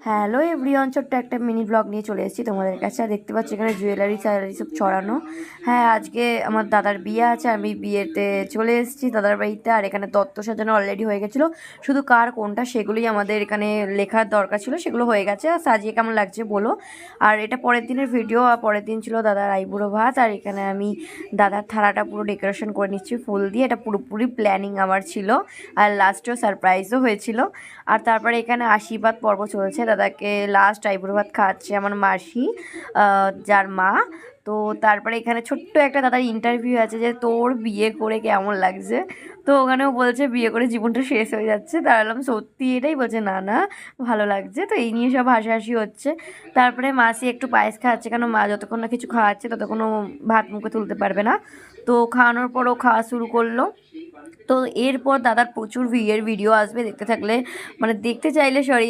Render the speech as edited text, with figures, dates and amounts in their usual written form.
Hello everyone, ছোট্ট একটা mini blog নিয়ে চলে এসেছি তোমাদের কাছে। আর দেখতে পাচ্ছি এখানে জুয়েলারি সব ছড়ানো। হ্যাঁ, আজকে আমার দাদার বিয়ে আছে, আমি বিয়েতে চলে এসেছি দাদার বাড়িতে। আর এখানে তত্ত্ব সাজানো অলরেডি হয়ে গেছিলো, শুধু কার কোনটা সেগুলোই আমাদের এখানে লেখার দরকার ছিল, সেগুলো হয়ে গেছে। আর সাজিয়ে কেমন লাগছে বলো। আর এটা পরের দিনের ভিডিও। আর পরের দিন ছিল দাদার আইবুড়ো ভাত। আর এখানে আমি দাদার থালাটা পুরো ডেকোরেশন করে নিচ্ছি ফুল দিয়ে। এটা পুরোপুরি প্ল্যানিং আমার ছিল, আর লাস্টেও সারপ্রাইজও হয়েছিল। আর তারপরে এখানে আশীর্বাদ পর্ব চলছে, দাদাকে লাস্ট আইবুড়ো ভাত খাওয়াচ্ছে আমার মাসি, যার মা। তো তারপরে এখানে ছোট্ট একটা দাদার ইন্টারভিউ আছে যে তোর বিয়ে করে কেমন লাগছে। তো ওখানেও বলছে বিয়ে করে জীবনটা শেষ হয়ে যাচ্ছে। দাঁড়ালাম সত্যি এটাই, বলছে না না ভালো লাগছে। তো এই নিয়ে সব হাসাহাসি হচ্ছে। তারপরে মাসি একটু পায়েস খাওয়াচ্ছে, কেন মা যতক্ষণ না কিছু খাওয়াচ্ছে ততক্ষণও ভাত মুখে তুলতে পারবে না। তো খাওয়ানোর পরও খাওয়া শুরু করলো। তো এরপর দাদার প্রচুর ভিডিও আসবে, দেখতে থাকলে মানে দেখতে চাইলে সরি